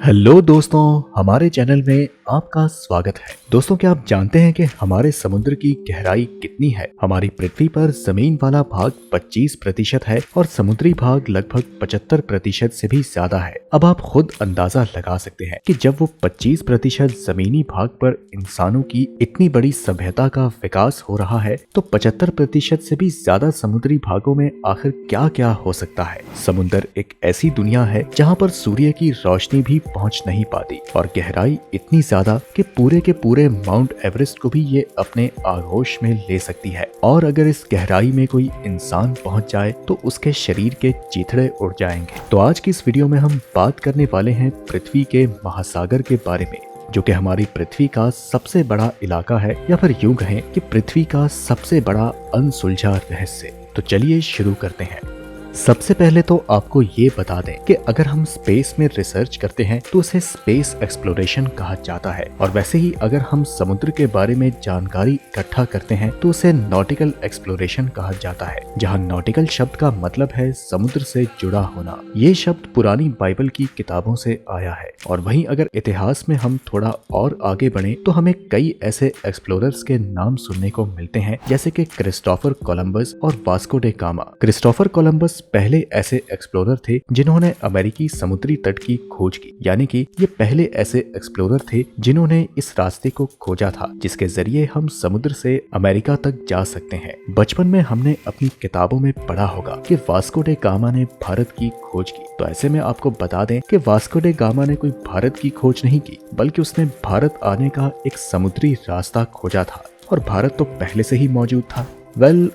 Hello दोस्तों, हमारे channel में आपका स्वागत है। दोस्तों, क्या आप जानते हैं कि हमारे समुद्र की गहराई कितनी है? हमारी पृथ्वी पर जमीन वाला भाग 25% है और समुद्री भाग लगभग 75% से भी ज्यादा है। अब आप खुद अंदाजा लगा सकते हैं कि जब वो 25% जमीनी भाग पर इंसानों की इतनी बड़ी सभ्यता का विकास हो रहा है, तो 75% से भी ज्यादा समुद्री भागों में आखिर क्या क्या हो सकता है। समुद्र एक ऐसी दुनिया है जहाँ पर सूर्य की रोशनी भी पहुंच नहीं पाती और गहराई इतनी ज्यादा कि पूरे के पूरे माउंट एवरेस्ट को भी ये अपने आगोश में ले सकती है। और अगर इस गहराई में कोई इंसान पहुंच जाए तो उसके शरीर के चीथड़े उड़ जाएंगे। तो आज की इस वीडियो में हम बात करने वाले हैं पृथ्वी के महासागर के बारे में, जो कि हमारी पृथ्वी का सबसे बड़ा इलाका है, या फिर यूं कहें कि पृथ्वी का सबसे बड़ा अनसुलझा रहस्य। तो चलिए शुरू करते हैं। सबसे पहले तो आपको ये बता दें कि अगर हम स्पेस में रिसर्च करते हैं तो उसे स्पेस एक्सप्लोरेशन कहा जाता है, और वैसे ही अगर हम समुद्र के बारे में जानकारी इकट्ठा करते हैं तो उसे नॉटिकल एक्सप्लोरेशन कहा जाता है, जहां नॉटिकल शब्द का मतलब है समुद्र से जुड़ा होना। ये शब्द पुरानी बाइबल की किताबों से आया है। और वहीं अगर इतिहास में हम थोड़ा और आगे बढ़े तो हमें कई ऐसे एक्सप्लोरर्स के नाम सुनने को मिलते हैं, जैसे कि क्रिस्टोफर कोलंबस और Vasco day gamma. Christopher Columbus पहले ऐसे एक्सप्लोरर थे जिन्होंने अमेरिकी समुद्री तट की खोज की, यानी कि ये पहले ऐसे एक्सप्लोरर थे जिन्होंने इस रास्ते को खोजा था जिसके जरिए हम समुद्र से अमेरिका तक जा सकते हैं। बचपन में हमने अपनी किताबों में पढ़ा होगा कि वास्को डे गामा ने भारत की खोज की। तो ऐसे में आपको बता दें कि वास्को डे गामा ने कोई भारत की खोज नहीं की, बल्कि उसने भारत आने का एक समुद्री रास्ता खोजा था, और भारत तो पहले से ही मौजूद था।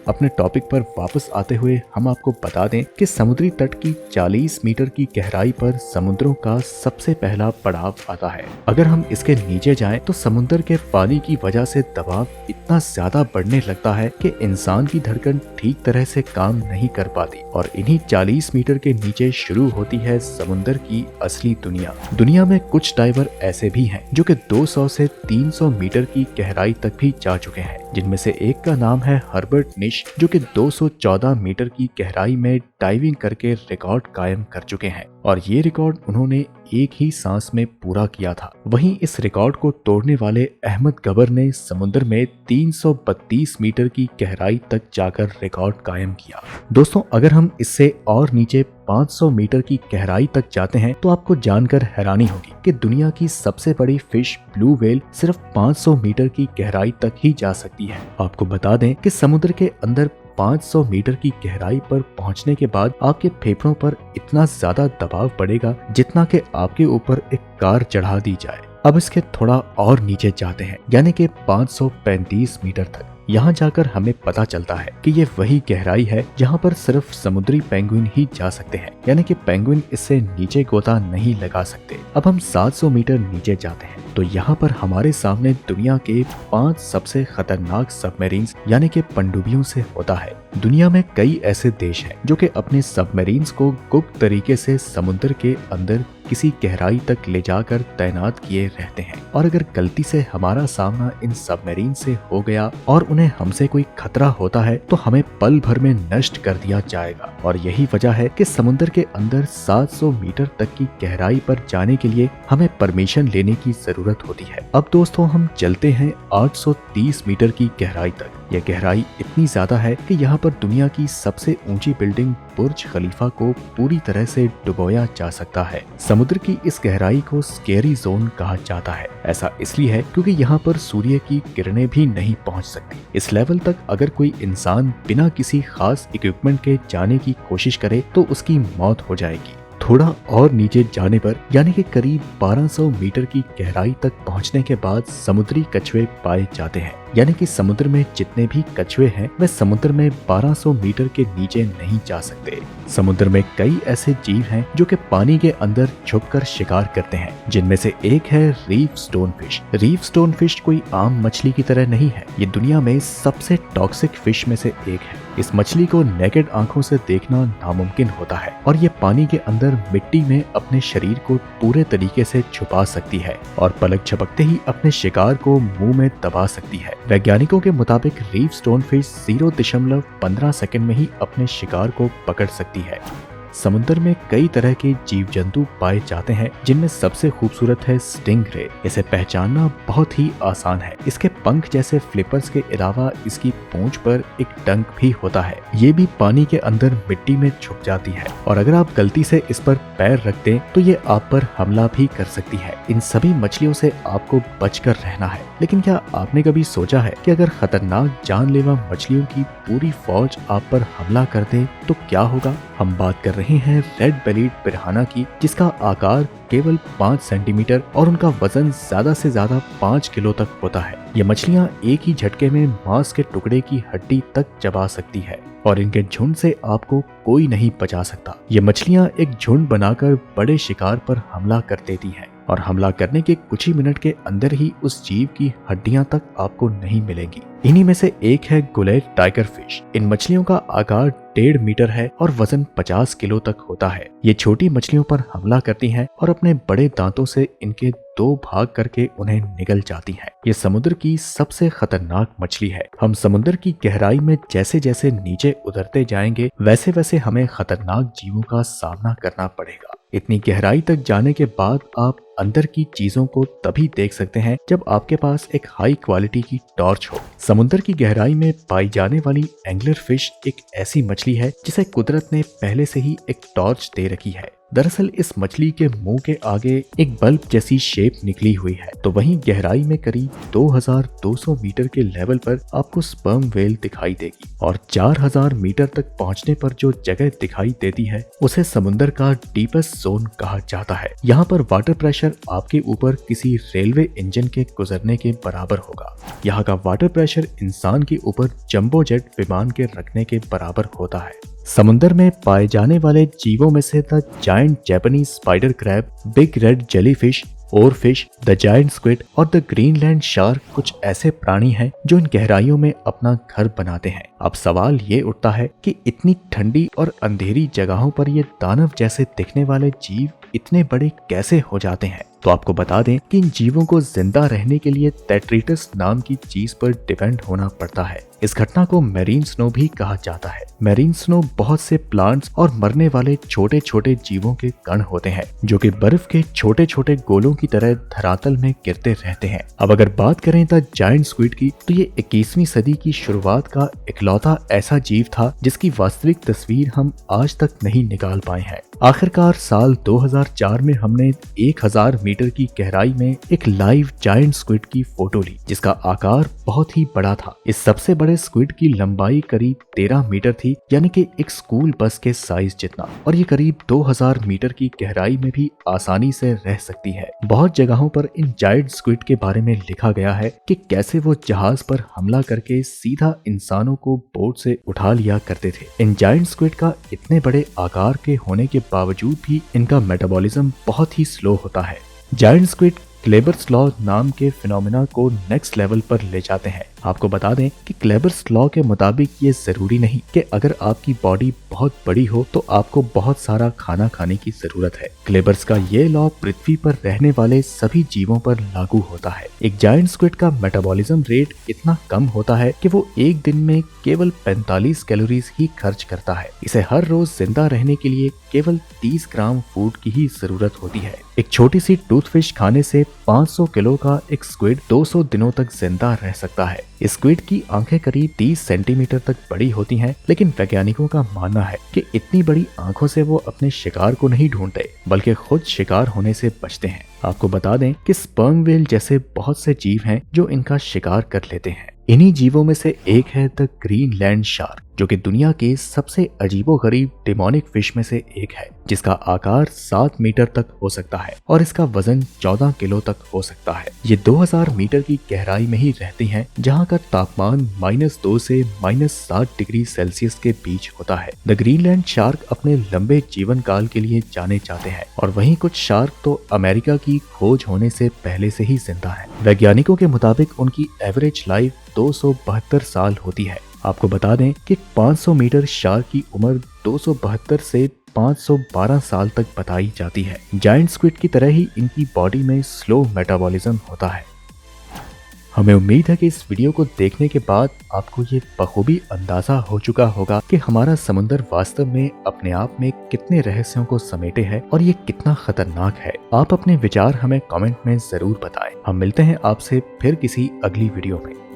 अपने टॉपिक पर वापस आते हुए हम आपको बता दें कि समुद्री तट की 40 मीटर की गहराई पर समुद्रों का सबसे पहला पड़ाव आता है। अगर हम इसके नीचे जाएं तो समुद्र के पानी की वजह से दबाव इतना ज्यादा बढ़ने लगता है कि इंसान की धड़कन ठीक तरह से काम नहीं कर पाती, और इन्हीं 40 मीटर के नीचे शुरू होती है समुद्र की असली दुनिया। दुनिया में कुछ डाइवर ऐसे भी हैं जो कि 200 से 300 मीटर की गहराई तक भी जा चुके हैं, जिनमें से एक का नाम है हर्बर्ट निश, जो कि 214 मीटर की गहराई में डाइविंग करके रिकॉर्ड कायम कर चुके हैं, और ये रिकॉर्ड उन्होंने एक ही सांस में पूरा किया था। वहीं इस रिकॉर्ड को तोड़ने वाले अहमद गबर ने समुद्र में 332 मीटर की गहराई तक जाकर रिकॉर्ड कायम किया। दोस्तों, अगर हम इससे और नीचे 500 मीटर की गहराई तक जाते हैं तो आपको जानकर हैरानी होगी कि दुनिया की सबसे बड़ी फिश ब्लू व्हेल सिर्फ 500 मीटर की गहराई तक ही जा सकती है। आपको बता दें कि समुद्र के अंदर 500 मीटर की गहराई पर पहुंचने के बाद आपके फेफड़ों पर इतना ज्यादा दबाव पड़ेगा जितना कि आपके ऊपर एक कार चढ़ा दी जाए। अब इसके थोड़ा और नीचे जाते हैं, यानी कि 535 मीटर तक। यहाँ जाकर हमें पता चलता है कि ये वही गहराई है जहाँ पर सिर्फ समुद्री पेंगुइन ही जा सकते हैं, यानी कि पेंगुइन इससे नीचे गोता नहीं लगा सकते। अब हम 700 मीटर नीचे जाते हैं तो यहाँ पर हमारे सामने दुनिया के 5 सबसे खतरनाक सबमरीन्स यानी कि पनडुब्बियों से होता है। दुनिया में कई ऐसे देश हैं जो कि अपने सबमरीन्स को गुप्त तरीके से समुद्र के अंदर किसी गहराई तक ले जाकर तैनात किए रहते हैं, और अगर गलती से हमारा सामना इन सबमरीन से हो गया और उन्हें हमसे कोई खतरा होता है तो हमें पल भर में नष्ट कर दिया जाएगा। और यही वजह है कि समुद्र के अंदर 700 मीटर तक की गहराई पर जाने के लिए हमें परमिशन लेने की जरूरत होती है। अब दोस्तों, हम चलते हैं 830 मीटर की गहराई तक। यह गहराई इतनी ज्यादा है कि यहाँ पर दुनिया की सबसे ऊंची बिल्डिंग बुर्ज खलीफा को पूरी तरह से डुबोया जा सकता है। समुद्र की इस गहराई को स्केरी जोन कहा जाता है। ऐसा इसलिए है क्योंकि यहाँ पर सूर्य की किरणें भी नहीं पहुँच सकती। इस लेवल तक अगर कोई इंसान बिना किसी खास इक्विपमेंट के जाने की कोशिश करे तो उसकी मौत हो जाएगी। थोड़ा और नीचे जाने पर, यानी कि करीब 1200 मीटर की गहराई तक पहुंचने के बाद समुद्री कछुए पाए जाते हैं, यानी कि समुद्र में जितने भी कछुए हैं वे समुद्र में 1200 मीटर के नीचे नहीं जा सकते। समुद्र में कई ऐसे जीव हैं जो कि पानी के अंदर छुपकर शिकार करते हैं, जिनमें से एक है रीफ स्टोनफिश। रीफ स्टोनफिश कोई आम मछली की तरह नहीं है, ये दुनिया में सबसे टॉक्सिक फिश में से एक है। इस मछली को नेकेड आंखों से देखना नामुमकिन होता है, और ये पानी के अंदर मिट्टी में अपने शरीर को पूरे तरीके से छुपा सकती है और पलक झपकते ही अपने शिकार को मुंह में दबा सकती है। वैज्ञानिकों के मुताबिक रीफ स्टोनफिश 0.15 सेकंड में ही अपने शिकार को पकड़ सकती है। समुद्र में कई तरह के जीव जंतु पाए जाते हैं, जिनमें सबसे खूबसूरत है स्टिंगरे। इसे पहचानना बहुत ही आसान है। इसके पंख जैसे फ्लिपर्स के अलावा इसकी पूंछ पर एक डंक भी होता है। ये भी पानी के अंदर मिट्टी में छुप जाती है और अगर आप गलती से इस पर पैर रख दें तो ये आप पर हमला भी कर सकती है। इन सभी मछलियों से आपको बचकर रहना है। लेकिन क्या आपने कभी सोचा है कि अगर खतरनाक जानलेवा मछलियों की पूरी फौज आप पर हमला कर दे तो क्या होगा? हम बात कर रहे हैं रेड बेलीड पिरान्हा की, जिसका आकार केवल 5 सेंटीमीटर और उनका वजन ज्यादा से ज्यादा 5 किलो तक होता है। ये मछलियां एक ही झटके में मांस के टुकड़े की हड्डी तक चबा सकती है और इनके झुंड से आपको कोई नहीं बचा सकता। ये मछलियां एक झुंड बनाकर बड़े शिकार पर हमला कर देती हैं और हमला करने के कुछ ही मिनट के अंदर ही उस जीव की हड्डियां तक आपको नहीं मिलेंगी। इन्हीं में से एक है गुलेट टाइगर फिश। इन मछलियों का आकार 1.5 मीटर है और वजन 50 किलो तक होता है। ये छोटी मछलियों पर हमला करती हैं और अपने बड़े दांतों से इनके 2 भाग करके उन्हें निगल जाती हैं। ये समुद्र की सबसे खतरनाक मछली है। हम समुद्र की गहराई में जैसे जैसे नीचे उतरते जाएंगे वैसे वैसे हमें खतरनाक जीवों का सामना करना पड़ेगा। इतनी गहराई तक जाने के बाद आप अंदर की चीजों को तभी देख सकते हैं जब आपके पास एक हाई क्वालिटी की टॉर्च हो। समुद्र की गहराई में पाई जाने वाली एंगलर फिश एक ऐसी मछली है जिसे कुदरत ने पहले से ही एक टॉर्च दे रखी है। दरअसल इस मछली के मुंह के आगे एक बल्ब जैसी शेप निकली हुई है, तो वहीं गहराई में करीब 2200 मीटर के लेवल पर आपको स्पर्म वेल दिखाई देगी और 4000 मीटर तक पहुंचने पर जो जगह दिखाई देती है उसे समुद्र का डीपेस्ट जोन कहा जाता है। यहाँ पर वाटर प्रेशर आपके ऊपर किसी रेलवे इंजन के गुजरने के बराबर होगा। यहाँ का वाटर प्रेशर इंसान के ऊपर जंबो जेट विमान के रखने के बराबर होता है। समुद्र में पाए जाने वाले जीवों में से the giant Japanese spider crab, big red jellyfish, oarfish, the giant squid और द ग्रीनलैंड शार्क कुछ ऐसे प्राणी हैं जो इन गहराइयों में अपना घर बनाते हैं। अब सवाल ये उठता है कि इतनी ठंडी और अंधेरी जगहों पर ये दानव जैसे दिखने वाले जीव इतने बड़े कैसे हो जाते हैं? तो आपको बता दें कि इन जीवों को जिंदा रहने के लिए टेट्रिटस नाम की चीज पर डिपेंड होना पड़ता है। इस घटना को मैरीन स्नो भी कहा जाता है। मैरीन स्नो बहुत से प्लांट्स और मरने वाले छोटे छोटे जीवों के कण होते हैं जो कि बर्फ के छोटे छोटे गोलों की तरह धरातल में गिरते रहते हैं। अब अगर बात करें द जायंट स्क्विड की, तो ये 21वीं सदी की शुरुआत का इकलौता ऐसा जीव था जिसकी वास्तविक तस्वीर हम आज तक नहीं निकाल पाए हैं। आखिरकार साल 2004 में हमने 1000 मीटर की गहराई में एक लाइव जायंट स्क्विड की फोटो ली जिसका आकार बहुत ही बड़ा था। इस सबसे बड़े स्क्विड की लंबाई करीब 13 मीटर थी, यानी कि एक स्कूल बस के साइज जितना, और ये करीब 2000 मीटर की गहराई में भी आसानी से रह सकती है। बहुत जगहों पर इन जायंट स्क्विड के बारे में लिखा गया है कि कैसे वो जहाज पर हमला करके सीधा इंसानों को बोट से उठा लिया करते थे। इन जायंट स्क्विड का इतने बड़े आकार के होने के बावजूद भी इनका मेटाबॉलिज्म बहुत ही स्लो होता है। जायंट स्क्विड क्लेबर्स लॉ नाम के फिनोमेना को नेक्स्ट लेवल पर ले जाते हैं। आपको बता दें कि क्लेबर्स लॉ के मुताबिक ये जरूरी नहीं कि अगर आपकी बॉडी बहुत बड़ी हो तो आपको बहुत सारा खाना खाने की जरूरत है। क्लेबर्स का ये लॉ पृथ्वी पर रहने वाले सभी जीवों पर लागू होता है। एक जायंट स्क्विड का मेटाबॉलिज्म रेट इतना कम होता है कि वो एक दिन में केवल 45 कैलोरीज ही खर्च करता है। इसे हर रोज जिंदा रहने के लिए केवल 30 ग्राम फूड की ही जरूरत होती है। एक छोटी सी टूथफिश खाने से 500 किलो का एक स्क्विड 200 दिनों तक जिंदा रह सकता है। स्क्विड की आंखें करीब 30 सेंटीमीटर तक बड़ी होती हैं, लेकिन वैज्ञानिकों का मानना है कि इतनी बड़ी आंखों से वो अपने शिकार को नहीं ढूंढते बल्कि खुद शिकार होने से बचते हैं। आपको बता दें कि स्पर्म वेल जैसे बहुत से जीव हैं जो इनका शिकार कर लेते हैं। इन्हीं जीवों में से एक है द ग्रीनलैंड शार्क, जो कि दुनिया के सबसे अजीबोगरीब डेमोनिक फिश में से एक है, जिसका आकार 7 मीटर तक हो सकता है और इसका वजन 14 किलो तक हो सकता है। ये 2000 मीटर की गहराई में ही रहती हैं, जहां का तापमान -2 से -7 डिग्री सेल्सियस के बीच होता है। द ग्रीनलैंड शार्क अपने लंबे जीवन काल के लिए जाने जाते हैं और वहीं कुछ शार्क तो अमेरिका की खोज होने से पहले से ही जिंदा है। वैज्ञानिकों के मुताबिक उनकी एवरेज लाइफ 272 साल होती है। आपको बता दें कि 500 मीटर शार्क की उम्र 272 से 512 साल तक बताई जाती है। जायंट स्क्विड की तरह ही इनकी बॉडी में स्लो मेटाबॉलिज्म होता है। हमें उम्मीद है कि इस वीडियो को देखने के बाद आपको ये बखूबी अंदाजा हो चुका होगा कि हमारा समुंदर वास्तव में अपने आप में कितने रहस्यों को समेटे है और ये कितना खतरनाक है। आप अपने विचार हमें कमेंट में जरूर बताएं। हम मिलते हैं आपसे फिर किसी अगली वीडियो में।